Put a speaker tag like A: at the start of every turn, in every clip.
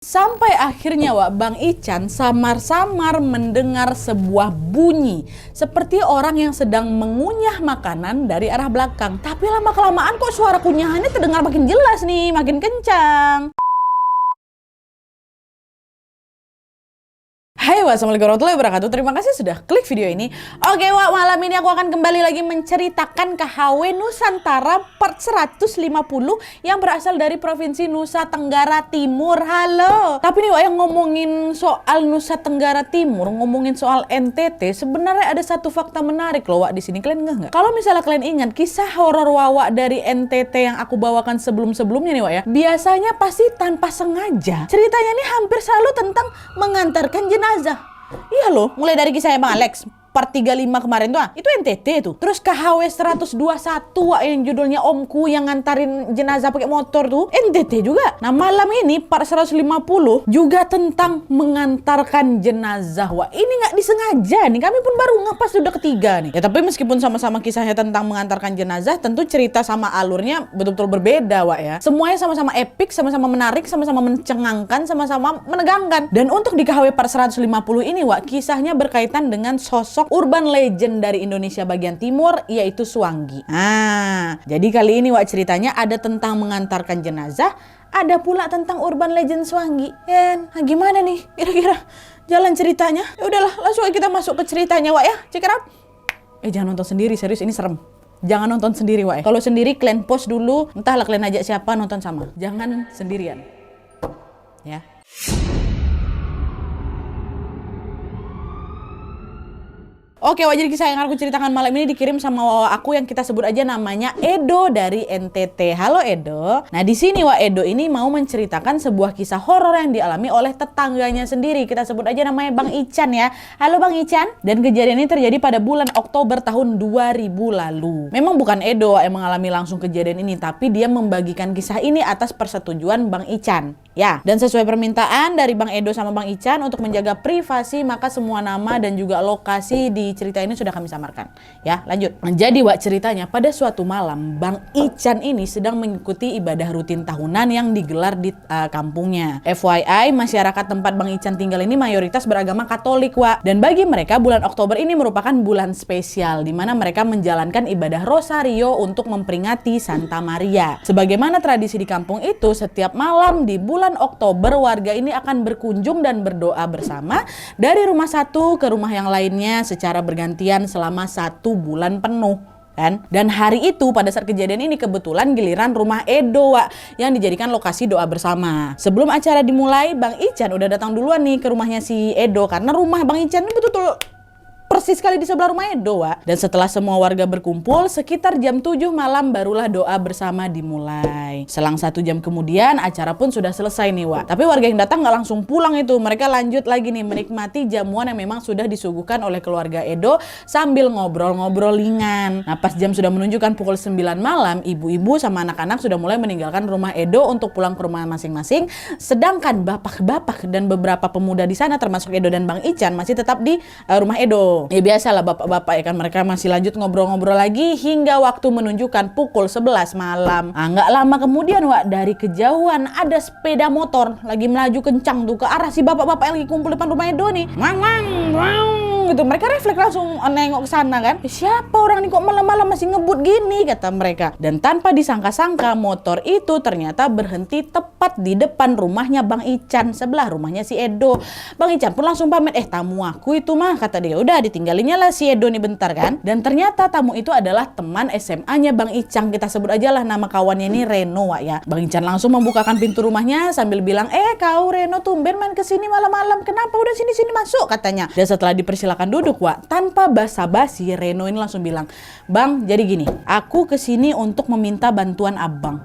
A: Sampai akhirnya Bang Ican samar-samar mendengar sebuah bunyi seperti orang yang sedang mengunyah makanan dari arah belakang. Tapi lama-kelamaan kok suara kunyahannya terdengar makin jelas nih, makin kencang. Hai wassalamualaikum warahmatullahi wabarakatuh. Terima kasih sudah klik video ini. Oke malam ini aku akan kembali lagi menceritakan KHW Nusantara part 150 yang berasal dari Provinsi Nusa Tenggara Timur. Halo. Tapi nih yang ngomongin soal Nusa Tenggara Timur, ngomongin soal NTT, sebenarnya ada satu fakta menarik loh di sini. Kalian nggak? Kalau misalnya kalian ingat kisah horor Wak dari NTT yang aku bawakan sebelum-sebelumnya nih ya, biasanya pasti tanpa sengaja. Ceritanya ini hampir selalu tentang mengantarkan jenazah. Iya loh, mulai dari kisahnya Bang Alex part 35 kemarin tuh, itu NTT tuh. Terus KHW 121 yang judulnya Omku yang ngantarin jenazah pakai motor tuh, NTT juga. Nah malam ini part 150 juga tentang mengantarkan jenazah. Ini nggak disengaja nih, kami pun baru ngepas udah ketiga nih. Ya tapi meskipun sama-sama kisahnya tentang mengantarkan jenazah, tentu cerita sama alurnya betul-betul berbeda ya. Semuanya sama-sama epic, sama-sama menarik, sama-sama mencengangkan, sama-sama menegangkan. Dan untuk di KHW part 150 ini kisahnya berkaitan dengan sosok urban legend dari Indonesia bagian timur, yaitu Suanggi. Jadi kali ini ceritanya ada tentang mengantarkan jenazah, ada pula tentang urban legend Suanggi. Gimana nih kira-kira jalan ceritanya? Ya udahlah, langsung kita masuk ke ceritanya ya. Check it out. Jangan nonton sendiri, serius ini serem. Jangan nonton sendiri ya. Kalau sendiri kalian pause dulu, entahlah kalian ajak siapa nonton sama. Jangan sendirian. Ya. Oke, jadi kisah yang aku ceritakan malam ini dikirim sama aku yang kita sebut aja namanya Edo dari NTT. Halo Edo. Nah di sini Edo ini mau menceritakan sebuah kisah horor yang dialami oleh tetangganya sendiri. Kita sebut aja namanya Bang Ican ya. Halo Bang Ican. Dan kejadian ini terjadi pada bulan Oktober tahun 2000 lalu. Memang bukan Edo yang mengalami langsung kejadian ini, tapi dia membagikan kisah ini atas persetujuan Bang Ican. Ya, dan sesuai permintaan dari Bang Edo sama Bang Ican untuk menjaga privasi, maka semua nama dan juga lokasi di cerita ini sudah kami samarkan. Ya, lanjut. Jadi ceritanya pada suatu malam Bang Ican ini sedang mengikuti ibadah rutin tahunan yang digelar di kampungnya. FYI, masyarakat tempat Bang Ican tinggal ini mayoritas beragama Katolik dan bagi mereka bulan Oktober ini merupakan bulan spesial di mana mereka menjalankan ibadah Rosario untuk memperingati Santa Maria. Sebagaimana tradisi di kampung itu, setiap malam di bulan Oktober warga ini akan berkunjung dan berdoa bersama dari rumah satu ke rumah yang lainnya secara bergantian selama 1 bulan penuh. Dan hari itu pada saat kejadian ini kebetulan giliran rumah Edo yang dijadikan lokasi doa bersama. Sebelum acara dimulai, Bang Ican udah datang duluan nih ke rumahnya si Edo karena rumah Bang Ican ini betul-betul persis sekali di sebelah rumah Edo Dan setelah semua warga berkumpul, sekitar jam 7 malam barulah doa bersama dimulai. Selang 1 jam kemudian acara pun sudah selesai nih Tapi warga yang datang nggak langsung pulang itu. Mereka lanjut lagi nih menikmati jamuan yang memang sudah disuguhkan oleh keluarga Edo sambil ngobrol-ngobrol ringan. Nah pas jam sudah menunjukkan pukul 9 malam, ibu-ibu sama anak-anak sudah mulai meninggalkan rumah Edo untuk pulang ke rumah masing-masing. Sedangkan bapak-bapak dan beberapa pemuda di sana termasuk Edo dan Bang Ican masih tetap di rumah Edo. Ya biasalah bapak-bapak ya kan, mereka masih lanjut ngobrol-ngobrol lagi hingga waktu menunjukkan pukul 11 malam. Nggak lama kemudian dari kejauhan ada sepeda motor lagi melaju kencang tuh ke arah si bapak-bapak yang lagi kumpul depan rumah Edo nih. Gitu. Mereka refleks langsung nengok ke sana kan. Siapa orang ini kok malam-malam masih ngebut gini, kata mereka. Dan tanpa disangka-sangka motor itu ternyata berhenti tepat di depan rumahnya Bang Ican, sebelah rumahnya si Edo. Bang Ican pun langsung pamit, tamu aku itu mah, kata dia. Udah ditinggalinya lah si Edo nih bentar kan. Dan ternyata tamu itu adalah teman SMA-nya Bang Ican. Kita sebut aja lah nama kawannya ini Reno ya. Bang Ican langsung membukakan pintu rumahnya sambil bilang, kau Reno tumben main kesini malam-malam, kenapa udah sini-sini masuk, katanya. Dan setelah dipersilakan duduk tanpa basa-basi Reno ini langsung bilang, Bang jadi gini, aku kesini untuk meminta bantuan abang.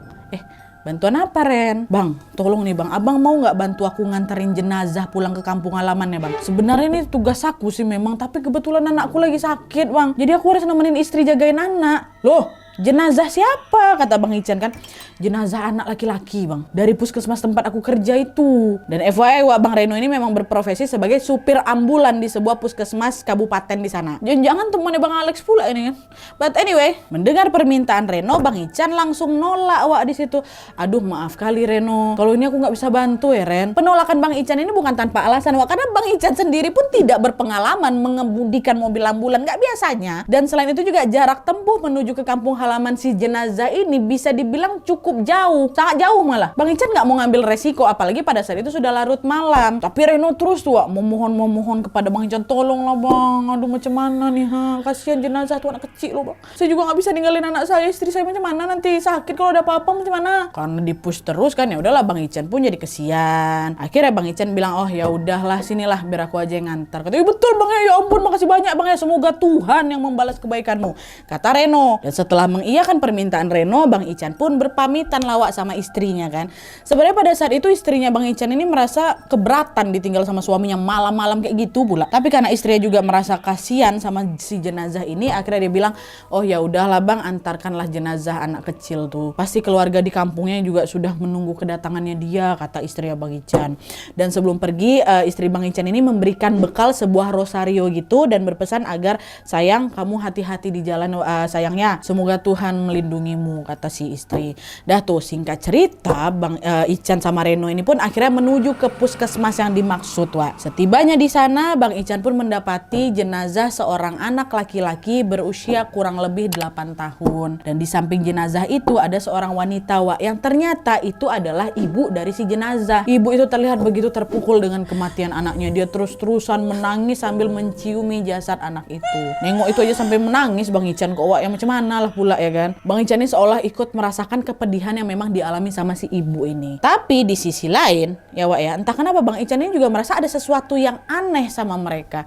A: Bantuan apa Ren? Bang tolong nih bang, abang mau nggak bantu aku nganterin jenazah pulang ke kampung halaman ya bang? Sebenarnya ini tugas aku sih memang, tapi kebetulan anakku lagi sakit bang, jadi aku harus nemenin istri jagain anak. Loh jenazah siapa? Kata Bang Ican kan. Jenazah anak laki-laki bang, dari puskesmas tempat aku kerja itu. Dan FYI Bang Reno ini memang berprofesi sebagai supir ambulan di sebuah puskesmas kabupaten di sana. Jangan temannya Bang Alex pula ini kan. But anyway, mendengar permintaan Reno, Bang Ican langsung nolak di situ. Aduh maaf kali Reno, kalau ini aku nggak bisa bantu ya Ren. Penolakan Bang Ican ini bukan tanpa alasan karena Bang Ican sendiri pun tidak berpengalaman mengemudikan mobil ambulan, nggak biasanya. Dan selain itu juga jarak tempuh menuju ke kampung halaman si jenazah ini bisa dibilang cukup jauh, sangat jauh malah. Bang Ican nggak mau ngambil resiko, apalagi pada saat itu sudah larut malam. Tapi Reno terus tuh memohon kepada Bang Ican, tolonglah bang, aduh macam mana nih, kasihan jenazah tuh anak kecil loh bang. Saya juga nggak bisa ninggalin anak saya, istri saya macam mana nanti sakit kalau ada apa-apa macam mana. Karena dipush terus kan, ya udahlah Bang Ican pun jadi kesian. Akhirnya Bang Ican bilang, oh ya udahlah sinilah biar aku aja yang ngantar. Katanya betul bang ya ampun makasih banyak bang ya, semoga Tuhan yang membalas kebaikanmu, kata Reno. Dan setelah mengiyakan permintaan Reno, Bang Ican pun berpamitan lawak sama istrinya kan. Sebenarnya pada saat itu istrinya Bang Ican ini merasa keberatan ditinggal sama suaminya malam-malam kayak gitu pula. Tapi karena istrinya juga merasa kasihan sama si jenazah ini, akhirnya dia bilang, oh ya udahlah bang, antarkanlah jenazah anak kecil tuh. Pasti keluarga di kampungnya juga sudah menunggu kedatangannya dia, kata istrinya Bang Ican. Dan sebelum pergi, istri Bang Ican ini memberikan bekal sebuah rosario gitu dan berpesan agar sayang kamu hati-hati di jalan sayangnya, semoga Tuhan melindungimu, kata si istri. Dah tuh singkat cerita Bang Ican sama Reno ini pun akhirnya menuju ke puskesmas yang dimaksud Setibanya di sana, Bang Ican pun mendapati jenazah seorang anak laki-laki berusia kurang lebih 8 tahun. Dan di samping jenazah itu ada seorang wanita yang ternyata itu adalah ibu dari si jenazah. Ibu itu terlihat begitu terpukul dengan kematian anaknya. Dia terus-terusan menangis sambil menciumi jasad anak itu. Nengok itu aja sampai menangis Bang Ican kok yang macam mana lah pula ya kan. Bang Ican ini seolah ikut merasakan kepedihan yang memang dialami sama si ibu ini. Tapi di sisi lain ya entah kenapa Bang Ican ini juga merasa ada sesuatu yang aneh sama mereka.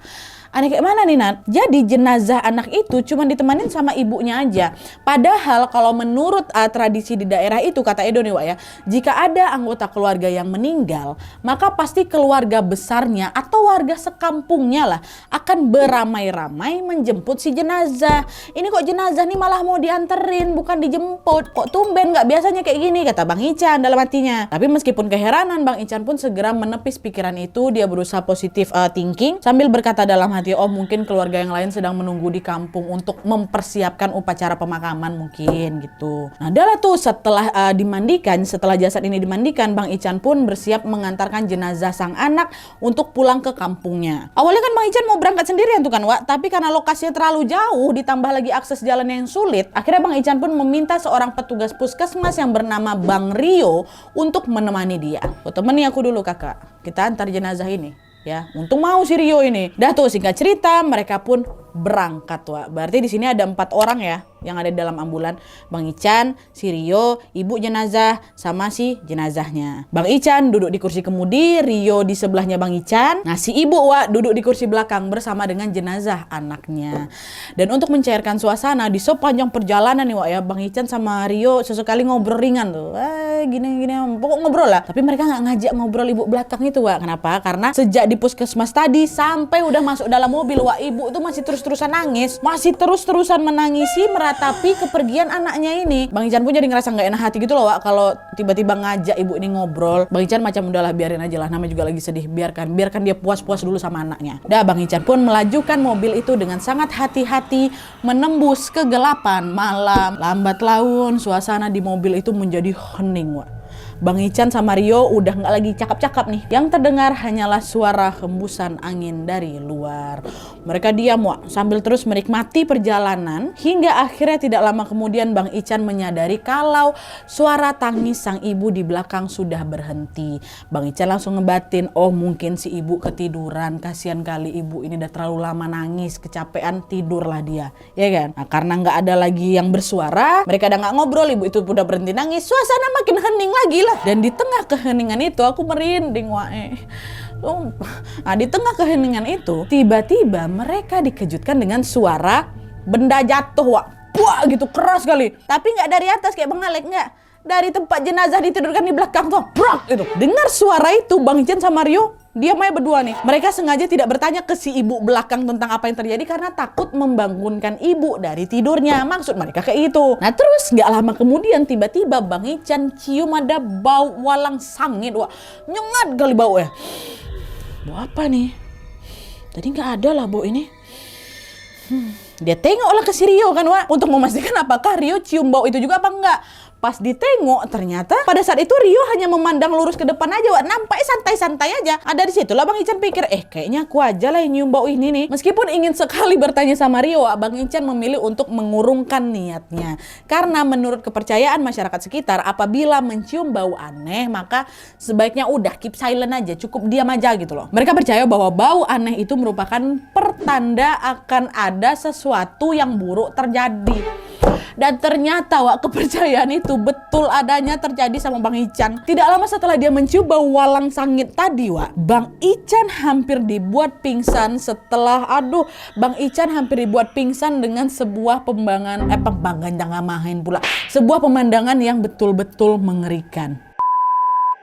A: Aneh kayak mana nih Nat? Jadi jenazah anak itu cuma ditemanin sama ibunya aja. Padahal kalau menurut tradisi di daerah itu, kata Edo nih jika ada anggota keluarga yang meninggal, maka pasti keluarga besarnya atau warga sekampungnya lah akan beramai-ramai menjemput si jenazah. Ini kok jenazah nih malah mau dianterin bukan dijemput, kok tumben nggak biasanya kayak gini, kata Bang Ican dalam hatinya. Tapi meskipun keheranan, Bang Ican pun segera menepis pikiran itu. Dia berusaha positif thinking sambil berkata dalam hati, oh mungkin keluarga yang lain sedang menunggu di kampung untuk mempersiapkan upacara pemakaman mungkin gitu. Nah adalah tuh setelah setelah jasad ini dimandikan, Bang Ican pun bersiap mengantarkan jenazah sang anak untuk pulang ke kampungnya. Awalnya kan Bang Ican mau berangkat sendirian tuh kan tapi karena lokasinya terlalu jauh ditambah lagi akses jalan yang sulit, akhirnya Bang Ican pun meminta seorang petugas puskesmas yang bernama Bang Rio untuk menemani dia. Oh temani aku dulu kakak, kita antar jenazah ini. Ya, untung mau si Rio ini. Dah tuh singkat cerita mereka pun berangkat Berarti di sini ada 4 orang ya yang ada di dalam ambulan. Bang Ican, si Rio, ibu jenazah, sama si jenazahnya. Bang Ican duduk di kursi kemudi, Rio di sebelahnya Bang Ican. Nah si ibu duduk di kursi belakang bersama dengan jenazah anaknya. Dan untuk mencairkan suasana di sepanjang perjalanan nih Bang Ican sama Rio sesekali ngobrol ringan tuh. Gini pokok ngobrol lah. Tapi mereka nggak ngajak ngobrol ibu belakang itu Kenapa? Karena sejak di puskesmas tadi sampai udah masuk dalam mobil ibu itu masih terus-terusan nangis, masih terus-terusan menangisi meratapi kepergian anaknya ini. Bang Ican pun jadi ngerasa nggak enak hati gitu loh kalau tiba-tiba ngajak ibu ini ngobrol. Bang Ican macam udahlah biarin aja lah, namanya juga lagi sedih, biarkan dia puas-puas dulu sama anaknya. Bang Ican pun melajukan mobil itu dengan sangat hati-hati menembus kegelapan malam. Lambat laun suasana di mobil itu menjadi hening Bang Ican sama Rio udah nggak lagi cakap-cakap nih. Yang terdengar hanyalah suara hembusan angin dari luar. Mereka diam sambil terus menikmati perjalanan hingga akhirnya tidak lama kemudian Bang Ican menyadari kalau suara tangis sang ibu di belakang sudah berhenti. Bang Ican langsung ngebatin, oh mungkin si ibu ketiduran, kasihan kali ibu ini udah terlalu lama nangis, kecapean, tidurlah dia, ya kan? Nah, karena nggak ada lagi yang bersuara, mereka udah nggak ngobrol, ibu itu udah berhenti nangis, suasana makin hening lagi. Dan di tengah keheningan itu aku merinding Nah di tengah keheningan itu tiba-tiba mereka dikejutkan dengan suara benda jatuh Wah gitu keras kali. Tapi nggak dari atas kayak Bang Alek, nggak. Dari tempat jenazah ditidurkan di belakang tuh, brak gitu. Dengar suara itu Bang Ican sama Rio diam aja berdua nih. Mereka sengaja tidak bertanya ke si ibu belakang tentang apa yang terjadi karena takut membangunkan ibu dari tidurnya. Maksud mereka kayak itu. Nah terus nggak lama kemudian tiba-tiba Bang Ican cium ada bau walang sangit. Wah, nyengat kali bau ya. Bau apa nih? Tadi nggak ada lah bau ini. Dia tengoklah ke si Rio kan Wak, untuk memastikan apakah Rio cium bau itu juga apa enggak. Pas ditengok ternyata pada saat itu Rio hanya memandang lurus ke depan aja Wak, nampaknya santai-santai aja. Ada di situlah Bang Ican pikir, kayaknya aku aja lah yang nyium bau ini nih. Meskipun ingin sekali bertanya sama Rio Wak, Bang Ican memilih untuk mengurungkan niatnya. Karena menurut kepercayaan masyarakat sekitar, apabila mencium bau aneh maka sebaiknya udah keep silent aja, cukup diam aja gitu loh. Mereka percaya bahwa bau aneh itu merupakan pertanda akan ada sesuatu yang buruk terjadi. Dan ternyata Wak, kepercayaan itu betul adanya terjadi sama Bang Ican. Tidak lama setelah dia mencium bau walang sangit tadi Wak, Bang Ican hampir dibuat pingsan Bang Ican hampir dibuat pingsan dengan sebuah sebuah pemandangan yang betul-betul mengerikan.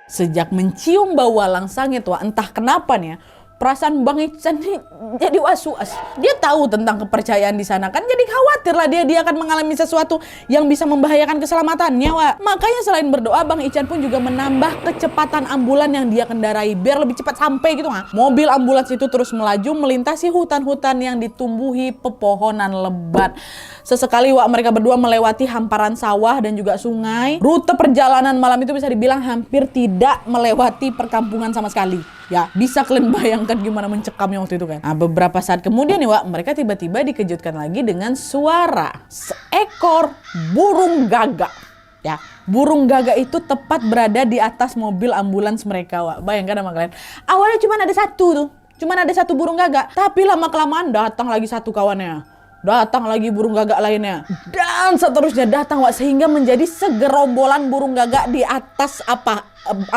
A: Sejak mencium bau walang sangit Wak, entah kenapa nih ya, perasaan Bang Ican nih jadi was-was. Dia tahu tentang kepercayaan di sana kan, jadi khawatir lah dia akan mengalami sesuatu yang bisa membahayakan keselamatannya Wak. Makanya selain berdoa, Bang Ican pun juga menambah kecepatan ambulan yang dia kendarai biar lebih cepat sampai gitu Wak. Mobil ambulans itu terus melaju melintasi hutan-hutan yang ditumbuhi pepohonan lebat. Sesekali Wak, mereka berdua melewati hamparan sawah dan juga sungai. Rute perjalanan malam itu bisa dibilang hampir tidak melewati perkampungan sama sekali. Ya, bisa kalian bayangkan gimana mencekamnya waktu itu kan. Nah, beberapa saat kemudian nih Wak, mereka tiba-tiba dikejutkan lagi dengan suara seekor burung gagak. Ya, burung gagak itu tepat berada di atas mobil ambulans mereka Wak. Bayangkan sama kalian. Awalnya cuma ada satu tuh. Cuma ada satu burung gagak. Tapi lama-kelamaan datang lagi satu kawannya. Datang lagi burung gagak lainnya. Dan seterusnya datang Wak, sehingga menjadi segerombolan burung gagak di atas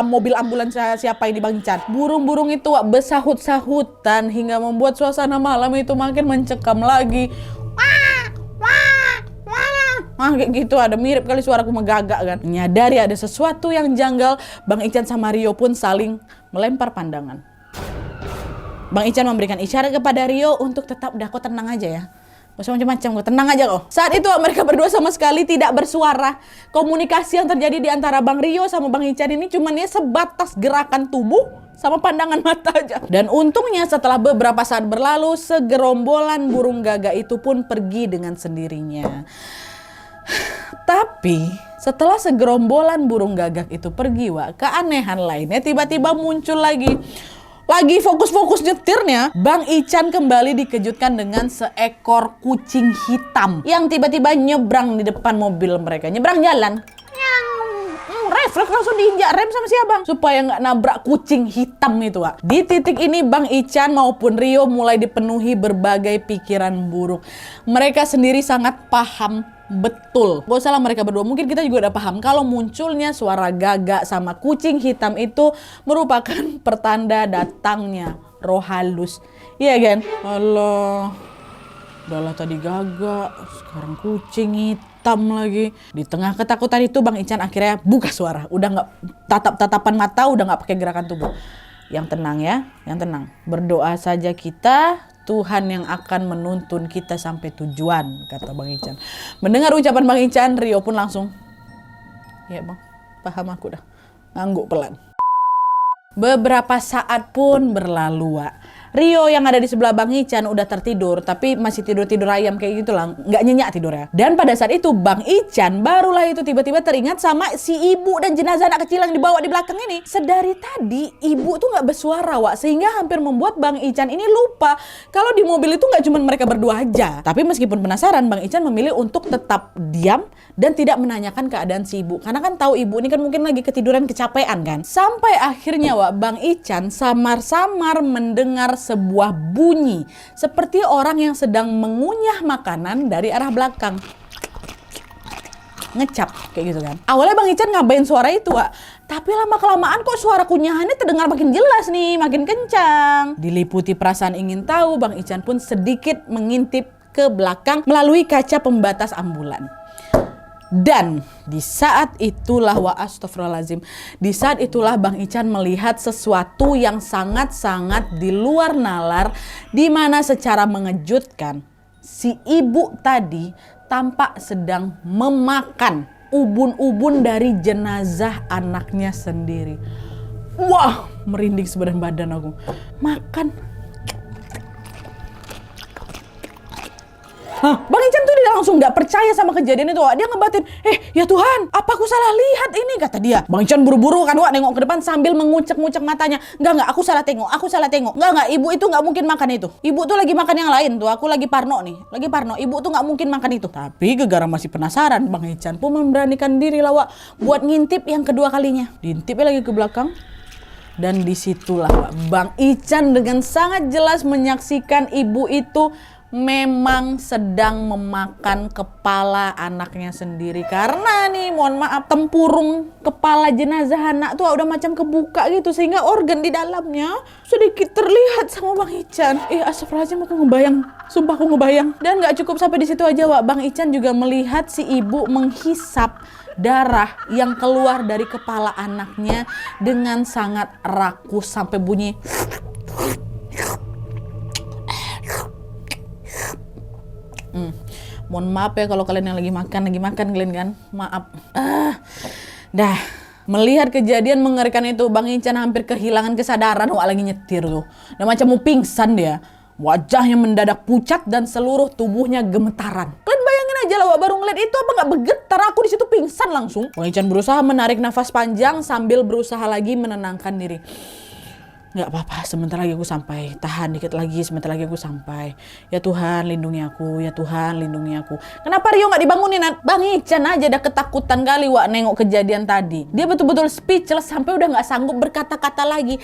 A: mobil ambulans siapa ini Bang Ican. Burung-burung itu Wak, bersahut-sahutan hingga membuat suasana malam itu makin mencekam lagi. Kayak gitu, ada mirip kali suaraku megagak kan. Menyadari ada sesuatu yang janggal, Bang Ican sama Rio pun saling melempar pandangan. Bang Ican memberikan isyarat kepada Rio untuk tetap, udah kok tenang aja ya. Gak usah macam-macam, gue tenang aja kok. Saat itu mereka berdua sama sekali tidak bersuara. Komunikasi yang terjadi di antara Bang Rio sama Bang Ican ini cuman ya sebatas gerakan tubuh sama pandangan mata aja. Dan untungnya setelah beberapa saat berlalu, segerombolan burung gagak itu pun pergi dengan sendirinya. Tapi setelah segerombolan burung gagak itu pergi Wak, keanehan lainnya tiba-tiba muncul lagi. Lagi fokus-fokus nyetirnya, Bang Ican kembali dikejutkan dengan seekor kucing hitam yang tiba-tiba nyebrang di depan mobil mereka. Nyebrang jalan. Refleks langsung diinjak rem sama siapa Bang? Supaya nggak nabrak kucing hitam itu Wak. Di titik ini Bang Ican maupun Rio mulai dipenuhi berbagai pikiran buruk. Mereka sendiri sangat paham betul. Gak usah lah mereka berdua, mungkin kita juga udah paham kalau munculnya suara gagak sama kucing hitam itu merupakan pertanda datangnya roh halus. Iya kan? Allah, udahlah tadi gagak, sekarang kucing hitam lagi. Di tengah ketakutan itu Bang Ican akhirnya buka suara. Udah nggak tatap-tatapan mata, udah nggak pakai gerakan tubuh. Yang tenang ya, yang tenang. Berdoa saja kita, Tuhan yang akan menuntun kita sampai tujuan, kata Bang Ican. Mendengar ucapan Bang Ican, Rio pun langsung, ya Bang, paham aku dah. Ngangguk pelan. Beberapa saat pun berlalu Wak. Rio yang ada di sebelah Bang Ican udah tertidur, tapi masih tidur-tidur ayam kayak gitu lah, nggak nyenyak tidurnya. Dan pada saat itu Bang Ican barulah itu tiba-tiba teringat sama si ibu dan jenazah anak kecil yang dibawa di belakang ini. Sedari tadi ibu tuh nggak bersuara Wak, sehingga hampir membuat Bang Ican ini lupa kalau di mobil itu nggak cuma mereka berdua aja. Tapi meskipun penasaran, Bang Ican memilih untuk tetap diam dan tidak menanyakan keadaan si ibu, karena kan tahu ibu ini kan mungkin lagi ketiduran kecapean kan. Sampai akhirnya Wak, Bang Ican samar-samar mendengar sebuah bunyi seperti orang yang sedang mengunyah makanan dari arah belakang. Ngecap kayak gitu kan. Awalnya Bang Ican ngabain suara itu Wak, tapi lama-kelamaan kok suara kunyahannya terdengar makin jelas nih, makin kencang. Diliputi perasaan ingin tahu, Bang Ican pun sedikit mengintip ke belakang melalui kaca pembatas ambulan. Dan di saat itulah astagfirullahaladzim, di saat itulah Bang Ican melihat sesuatu yang sangat-sangat di luar nalar, di mana secara mengejutkan si ibu tadi tampak sedang memakan ubun-ubun dari jenazah anaknya sendiri. Wah, merinding sebadan badan aku. Makan. Bang Ican tuh dia langsung gak percaya sama kejadian itu. Dia ngebatin, ya Tuhan, apa aku salah lihat ini, kata dia. Bang Ican buru-buru kan nengok ke depan sambil mengucek-ngucek matanya. Enggak, aku salah tengok. Enggak, ibu itu gak mungkin makan itu. Ibu tuh lagi makan yang lain tuh, aku lagi parno nih. Ibu tuh gak mungkin makan itu. Tapi gegara masih penasaran, Bang Ican pun memberanikan diri lah buat ngintip yang kedua kalinya. Diintipnya lagi ke belakang. Dan disitulah Bang Ican dengan sangat jelas menyaksikan ibu itu memang sedang memakan kepala anaknya sendiri. Karena nih, mohon maaf, tempurung kepala jenazah anak tuh udah macam kebuka gitu, sehingga organ di dalamnya sedikit terlihat sama Bang Ican. Astagfirullahaladzim, aku ngebayang. Sumpah aku ngebayang. Dan gak cukup sampai di situ aja, Bang Ican juga melihat si ibu menghisap darah yang keluar dari kepala anaknya dengan sangat rakus sampai bunyi. Mohon maaf ya kalau kalian yang lagi makan kalian kan, maaf. Dah melihat kejadian mengerikan itu, Bang Ican hampir kehilangan kesadaran lagi nyetir tuh. Dan macam mau pingsan dia. Wajahnya mendadak pucat dan seluruh tubuhnya gemetaran. Kalian bayangin aja lah, baru ngeliat itu apa nggak bergetar, aku di situ pingsan langsung. Bang Ican berusaha menarik nafas panjang sambil berusaha lagi menenangkan diri. Nggak apa-apa, sebentar lagi aku sampai. Tahan dikit lagi, sebentar lagi aku sampai. Ya Tuhan, lindungi aku. Ya Tuhan, lindungi aku. Kenapa Rio nggak dibangunin? Bang Ican aja udah ketakutan kali nengok kejadian tadi. Dia betul-betul speechless sampai udah nggak sanggup berkata-kata lagi.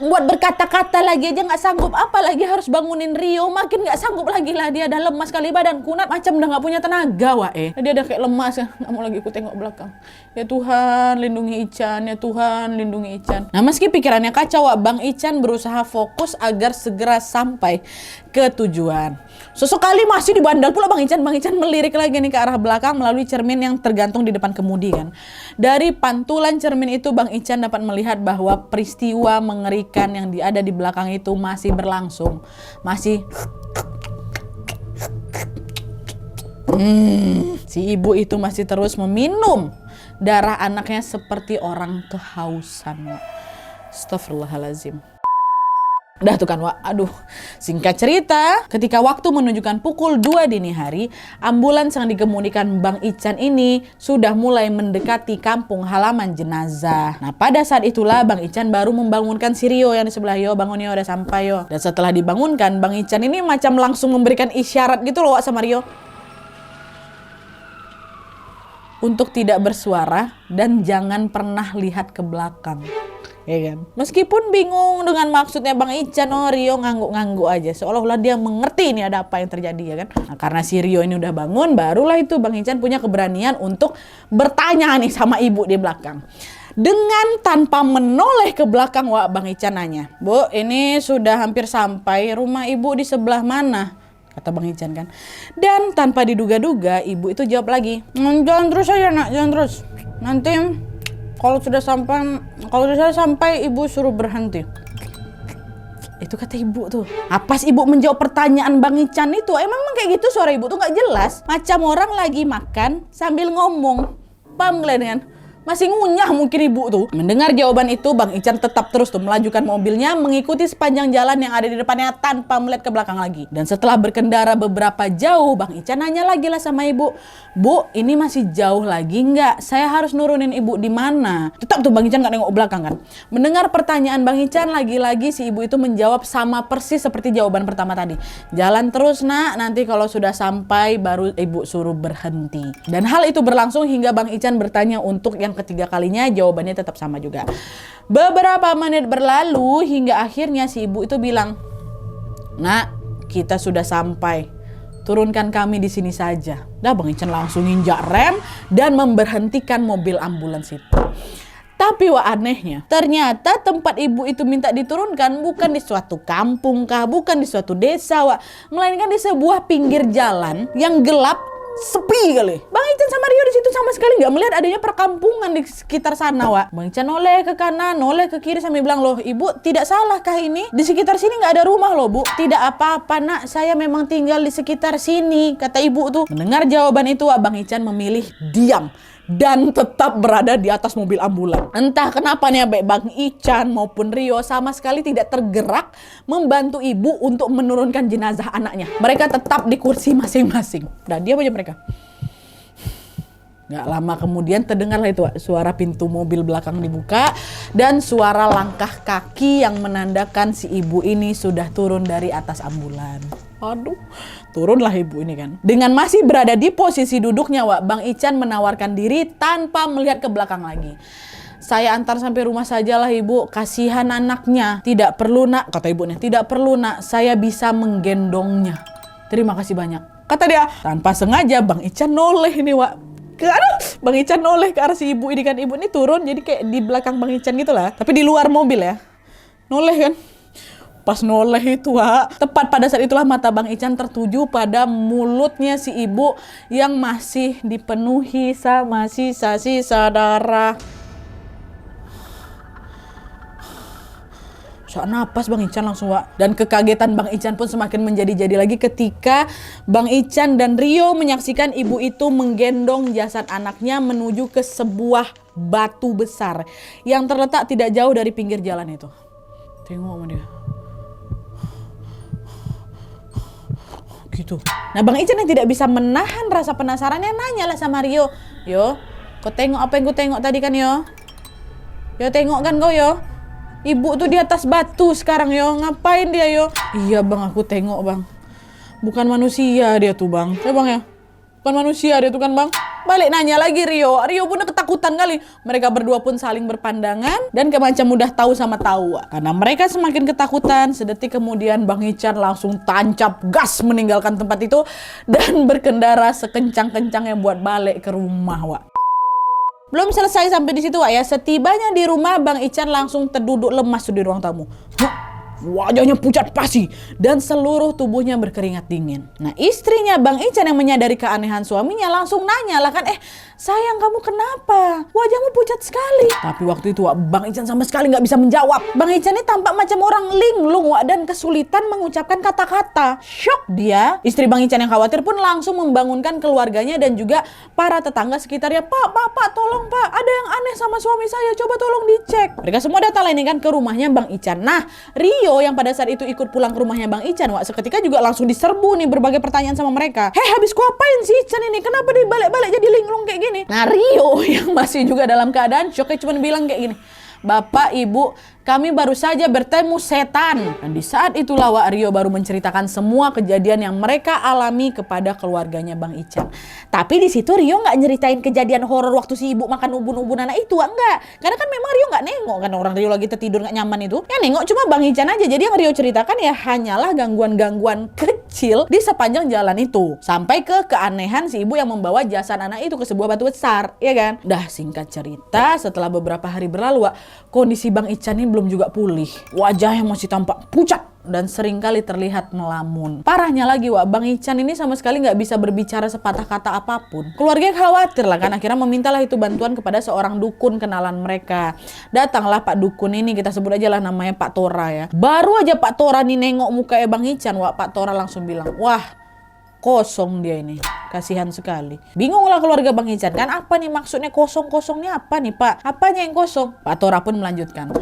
A: Buat berkata-kata lagi aja nggak sanggup, apalagi harus bangunin Rio. Makin nggak sanggup lagi lah, dia udah lemas kali badan kunat, macam udah nggak punya tenaga dia udah kayak lemas ya, nggak mau lagi aku tengok belakang. Ya Tuhan, lindungi Ican. Ya Tuhan, lindungi Ican. Nah, meski pikirannya kacau, Bang Ican berusaha fokus agar segera sampai ke tujuan. Sesekali masih di bandal pula Bang Ican. Bang Ican melirik lagi nih ke arah belakang melalui cermin yang tergantung di depan kemudi kan. Dari pantulan cermin itu Bang Ican dapat melihat bahwa peristiwa mengerikan yang ada di belakang itu masih berlangsung. Si ibu itu masih terus meminum darah anaknya seperti orang kehausan. Astagfirullahaladzim. Udah tuh kan aduh, singkat cerita, ketika waktu menunjukkan pukul 2 dini hari, ambulans yang dikemudikan Bang Ican ini sudah mulai mendekati kampung halaman jenazah. Nah, pada saat itulah Bang Ican baru membangunkan si Rio yang di sebelah. Yo, bangun yo, udah sampai yo. Dan setelah dibangunkan, Bang Ican ini macam langsung memberikan isyarat gitu loh sama Rio untuk tidak bersuara dan jangan pernah lihat ke belakang. Ya kan? Meskipun bingung dengan maksudnya Bang Ican, Rio ngangguk-ngangguk aja. Seolah-olah dia mengerti ini ada apa yang terjadi ya kan. Nah, karena si Rio ini udah bangun, barulah itu Bang Ican punya keberanian untuk bertanya nih sama ibu di belakang. Dengan tanpa menoleh ke belakang, Bang Ican nanya, Bu, ini sudah hampir sampai, rumah ibu di sebelah mana? Kata Bang Ican kan. Dan tanpa diduga-duga, ibu itu jawab lagi, jangan terus aja nak, jangan terus. Nanti kalau sudah sampai ibu suruh berhenti. Itu kata ibu tuh. Pas ibu menjawab pertanyaan Bang Ican itu, emang kayak gitu suara ibu tuh nggak jelas. Macam orang lagi makan sambil ngomong. Paham kalian kan? Masih ngunyah mungkin ibu tuh. Mendengar jawaban itu, Bang Ican tetap terus tuh melajukan mobilnya mengikuti sepanjang jalan yang ada di depannya tanpa melihat ke belakang lagi. Dan setelah berkendara beberapa jauh, Bang Ican nanya lagi lah sama ibu, Bu, ini masih jauh lagi nggak? Saya harus nurunin ibu di mana? Tetap tuh Bang Ican nggak nengok belakang kan. Mendengar pertanyaan Bang Ican, lagi-lagi si ibu itu menjawab sama persis seperti jawaban pertama tadi. Jalan terus nak, nanti kalau sudah sampai baru ibu suruh berhenti. Dan hal itu berlangsung hingga Bang Ican bertanya untuk yang ketiga kalinya, jawabannya tetap sama juga. Beberapa menit berlalu hingga akhirnya si ibu itu bilang, Nak, kita sudah sampai. Turunkan kami di sini saja. Dah Bang Ican langsung injak rem dan memberhentikan mobil ambulans itu. Tapi anehnya, ternyata tempat ibu itu minta diturunkan bukan di suatu kampung kah, bukan di suatu desa melainkan di sebuah pinggir jalan yang gelap sepi kali. Bang Ican sama Rio di situ sama sekali nggak melihat adanya perkampungan di sekitar sana, Wak. Bang Ican noleh ke kanan, noleh ke kiri sambil bilang, loh ibu tidak salahkah ini? Di sekitar sini nggak ada rumah loh bu. Tidak apa-apa nak, saya memang tinggal di sekitar sini, kata ibu tuh. Mendengar jawaban itu, Wak, Bang Ican memilih diam dan tetap berada di atas mobil ambulan. Entah kenapa nih baik Bang Ican maupun Rio sama sekali tidak tergerak membantu ibu untuk menurunkan jenazah anaknya. Mereka tetap di kursi masing-masing. Dan diam aja mereka. Gak lama kemudian terdengarlah itu suara pintu mobil belakang dibuka dan suara langkah kaki yang menandakan si ibu ini sudah turun dari atas ambulan. Aduh, turunlah ibu ini kan. Dengan masih berada di posisi duduknya, Wak, Bang Ican menawarkan diri tanpa melihat ke belakang lagi. Saya antar sampai rumah sajalah ibu, kasihan anaknya. Tidak perlu nak, kata ibunya. Tidak perlu nak, saya bisa menggendongnya. Terima kasih banyak, kata dia. Tanpa sengaja Bang Ican noleh ini, Wak. Bang Ican noleh ke arah si ibu ini kan. Ibu ini turun jadi kayak di belakang Bang Ican gitu lah. Tapi di luar mobil ya. Noleh kan. Pas noleh itu, Wak, tepat pada saat itulah mata Bang Ican tertuju pada mulutnya si ibu yang masih dipenuhi sama sisa-sisa darah. Sak napas Bang Ican langsung, Wak. Dan kekagetan Bang Ican pun semakin menjadi-jadi lagi ketika Bang Ican dan Rio menyaksikan ibu itu menggendong jasad anaknya menuju ke sebuah batu besar yang terletak tidak jauh dari pinggir jalan itu. Tengok sama dia. Gitu. Nah Bang Ican yang tidak bisa menahan rasa penasarannya nanyalah sama Rio. Yo, kau tengok apa yang kau tengok tadi kan yo? Yo tengok kan kau yo? Ibu tuh di atas batu sekarang yo, ngapain dia yo? Iya bang, aku tengok bang. Bukan manusia dia tuh bang. Ya bang ya? Bukan manusia dia tuh kan bang. Balik nanya lagi Rio. Rio pun udah ketakutan kali. Mereka berdua pun saling berpandangan dan kayak macam udah tahu sama tahu. Karena mereka semakin ketakutan, sedetik kemudian Bang Ican langsung tancap gas meninggalkan tempat itu dan berkendara sekencang-kencangnya buat balik ke rumah, Wak. Belum selesai sampai di situ, Wak ya. Setibanya di rumah, Bang Ican langsung terduduk lemas di ruang tamu. Wajahnya pucat pasi dan seluruh tubuhnya berkeringat dingin. Nah istrinya Bang Ican yang menyadari keanehan suaminya langsung nanya lah kan, sayang kamu kenapa? Wajahmu pucat sekali. Tapi waktu itu Bang Ican sama sekali nggak bisa menjawab. Bang Ican ini tampak macam orang linglung dan kesulitan mengucapkan kata-kata. Shock dia. Istri Bang Ican yang khawatir pun langsung membangunkan keluarganya dan juga para tetangga sekitarnya. Pak, tolong pak, ada yang aneh sama suami saya, coba tolong dicek. Mereka semua datang ini kan ke rumahnya Bang Ican. Nah Rio yang pada saat itu ikut pulang ke rumahnya Bang Ican, Wak, seketika juga langsung diserbu nih berbagai pertanyaan sama mereka. Habis ku apain si Ican ini? Kenapa dia balik-balik jadi linglung kayak gini? Nah Rio yang masih juga dalam keadaan shock cuma bilang kayak gini, Bapak, Ibu, kami baru saja bertemu setan. Dan di saat itulah Wak, Rio baru menceritakan semua kejadian yang mereka alami kepada keluarganya Bang Ican. Tapi di situ Rio nggak nyeritain kejadian horor waktu si ibu makan ubun-ubun anak itu, enggak. Karena kan memang Rio nggak nengok kan, orang Rio lagi tertidur nggak nyaman itu. Yang nengok cuma Bang Ican aja. Jadi yang Rio ceritakan ya hanyalah gangguan-gangguan kecil di sepanjang jalan itu. Sampai ke keanehan si ibu yang membawa jasad anak itu ke sebuah batu besar, ya kan? Dah singkat cerita, setelah beberapa hari berlalu, Wak, kondisi Bang Ican ini belum juga pulih. Wajahnya masih tampak pucat dan seringkali terlihat melamun. Parahnya lagi, Wak, Bang Ican ini sama sekali nggak bisa berbicara sepatah kata apapun. Keluarga khawatir lah kan, akhirnya memintalah itu bantuan kepada seorang dukun kenalan mereka. Datanglah Pak Dukun ini, kita sebut aja lah namanya Pak Tora ya. Baru aja Pak Tora nih nengok muka Bang Ican, Wak, Pak Tora langsung bilang, wah kosong dia ini. Kasihan sekali. Bingunglah keluarga Bang Ican kan, apa nih maksudnya kosong-kosongnya apa nih Pak? Apanya yang kosong? Pak Tora pun melanjutkan.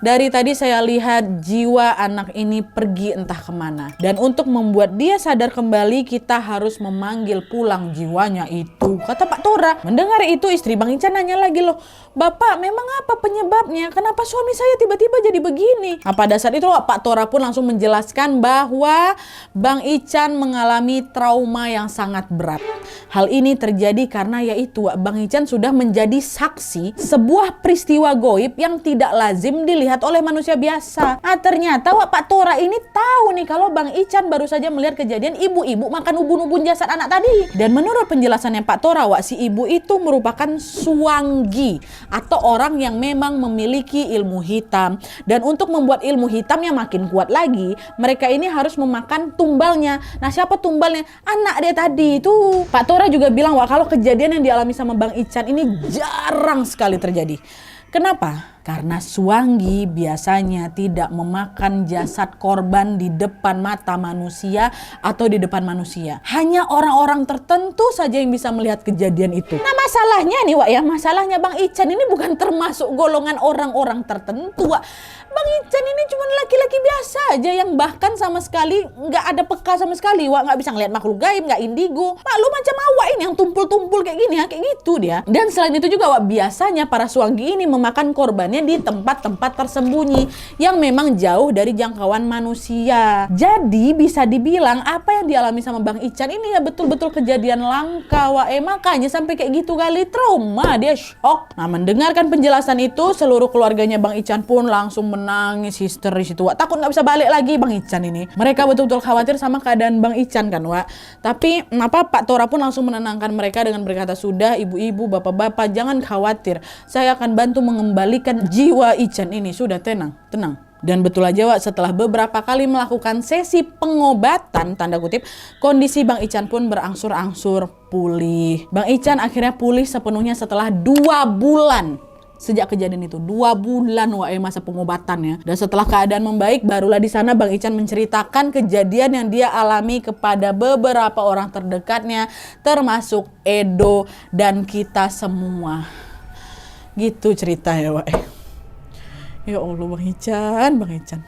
A: Dari tadi saya lihat jiwa anak ini pergi entah kemana. Dan untuk membuat dia sadar kembali kita harus memanggil pulang jiwanya itu, kata Pak Tora. Mendengar itu istri Bang Ican nanya lagi, loh Bapak memang apa penyebabnya? Kenapa suami saya tiba-tiba jadi begini? Nah pada saat itu Pak Tora pun langsung menjelaskan bahwa Bang Ican mengalami trauma yang sangat berat. Hal ini terjadi karena yaitu Bang Ican sudah menjadi saksi sebuah peristiwa goib yang tidak lazim dilihat oleh manusia biasa. Nah ternyata Pak Tora ini tahu nih kalau Bang Ican baru saja melihat kejadian ibu-ibu makan ubun-ubun jasad anak tadi. Dan menurut penjelasannya Pak Tora, si ibu itu merupakan suanggi atau orang yang memang memiliki ilmu hitam. Dan untuk membuat ilmu hitamnya makin kuat lagi, mereka ini harus memakan tumbalnya. Nah siapa tumbalnya? Anak dia tadi itu. gitu. Pak Tora juga bilang wah kalau kejadian yang dialami sama Bang Ican ini jarang sekali terjadi. Kenapa? Karena Suanggi biasanya tidak memakan jasad korban di depan mata manusia atau di depan manusia. Hanya orang-orang tertentu saja yang bisa melihat kejadian itu. Nah masalahnya nih Wak ya, masalahnya Bang Ican ini bukan termasuk golongan orang-orang tertentu Wak. Bang Ican ini cuma laki-laki biasa aja yang bahkan sama sekali nggak ada peka sama sekali Wak. Nggak bisa ngelihat makhluk gaib, nggak indigo. Maklum macam awak ini yang tumpul-tumpul kayak gini ya, kayak gitu dia. Dan selain itu juga Wak, biasanya para Suanggi ini memakan korbannya di tempat-tempat tersembunyi yang memang jauh dari jangkauan manusia. Jadi bisa dibilang apa yang dialami sama Bang Ican ini ya betul-betul kejadian langka Wak. Makanya sampai kayak gitu kali trauma, dia shock. Nah mendengarkan penjelasan itu seluruh keluarganya Bang Ican pun langsung menangis histeris itu Wak. Takut nggak bisa balik lagi Bang Ican ini. Mereka betul-betul khawatir sama keadaan Bang Ican kan Wak. Tapi Pak Tora pun langsung menenangkan mereka dengan berkata, sudah ibu-ibu, bapak-bapak jangan khawatir. Saya akan bantu mengembalikan jiwa Ican ini. Sudah tenang. Dan betul aja Wak, setelah beberapa kali melakukan sesi pengobatan tanda kutip, kondisi Bang Ican pun berangsur-angsur pulih. Bang Ican akhirnya pulih sepenuhnya setelah 2 bulan. Sejak kejadian itu 2 bulan Wak masa pengobatannya. Dan setelah keadaan membaik, barulah di sana Bang Ican menceritakan kejadian yang dia alami kepada beberapa orang terdekatnya, termasuk Edo dan kita semua. Gitu ceritanya Wak. Ya Allah Bang Ican.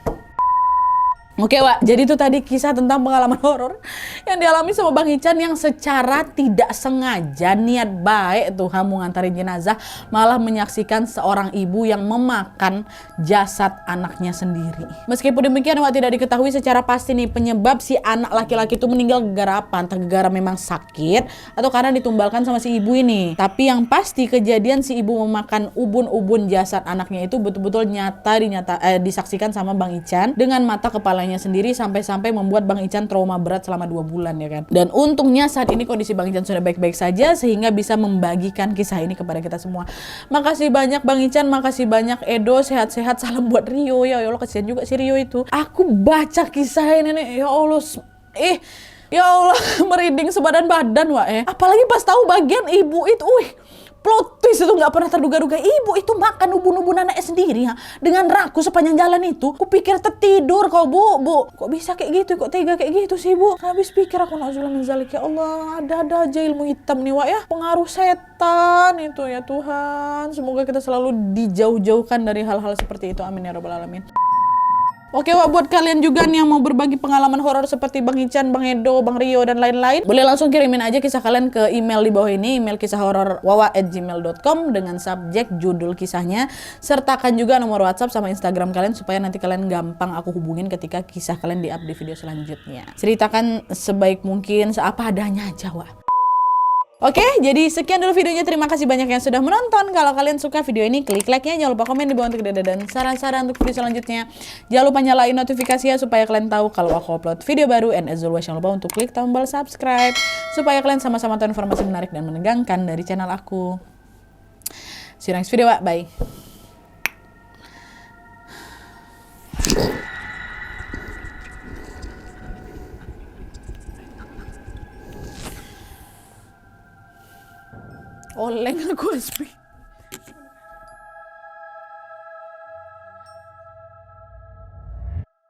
A: Oke Wak, jadi itu tadi kisah tentang pengalaman horor yang dialami sama Bang Ican yang secara tidak sengaja niat baik Tuhan mau ngantarin jenazah malah menyaksikan seorang ibu yang memakan jasad anaknya sendiri. Meskipun demikian Wak, tidak diketahui secara pasti nih penyebab si anak laki-laki itu meninggal gara apa, entah gara memang sakit atau karena ditumbalkan sama si ibu ini. Tapi yang pasti kejadian si ibu memakan ubun-ubun jasad anaknya itu betul-betul disaksikan sama Bang Ican dengan mata kepalanya sendiri sampai-sampai membuat Bang Ican trauma berat selama 2 bulan ya kan. Dan untungnya saat ini kondisi Bang Ican sudah baik-baik saja sehingga bisa membagikan kisah ini kepada kita semua. Makasih banyak Bang Ican, makasih banyak Edo, sehat-sehat, salam buat Rio ya. Ya Allah kasihan juga si Rio itu. Aku baca kisah ini nih, ya Allah. Ya Allah merinding sebadan badan Wak Apalagi pas tahu bagian ibu itu, plot twist itu nggak pernah terduga-duga. Ibu itu makan ubun-ubun anaknya sendiri ya, dengan raku sepanjang jalan itu. Kupikir tertidur kau bu. Kok bisa kayak gitu, kok tega kayak gitu sih bu. Habis pikir aku na'udzubillah min zalik. Ya Allah, ada aja ilmu hitam nih Wak ya. Pengaruh setan itu ya Tuhan. Semoga kita selalu dijauh-jauhkan dari hal-hal seperti itu. Amin ya rabbal alamin. Oke Wak, buat kalian juga nih yang mau berbagi pengalaman horor seperti Bang Ican, Bang Edo, Bang Rio, dan lain-lain, boleh langsung kirimin aja kisah kalian ke email di bawah ini, email kisah horor wawa@gmail.com dengan subjek judul kisahnya, sertakan juga nomor WhatsApp sama Instagram kalian supaya nanti kalian gampang aku hubungin ketika kisah kalian di-up di video selanjutnya. Ceritakan sebaik mungkin, seapa adanya aja Wak. Oke, jadi sekian dulu videonya. Terima kasih banyak yang sudah menonton. Kalau kalian suka video ini, klik like-nya. Jangan lupa komen di bawah untuk ide dan saran-saran untuk video selanjutnya. Jangan lupa nyalain notifikasinya supaya kalian tahu kalau aku upload video baru. And as always, jangan lupa untuk klik tombol subscribe supaya kalian sama-sama tahu informasi menarik dan menegangkan dari channel aku. See you next video, Wak. Bye. Oleng aku SP.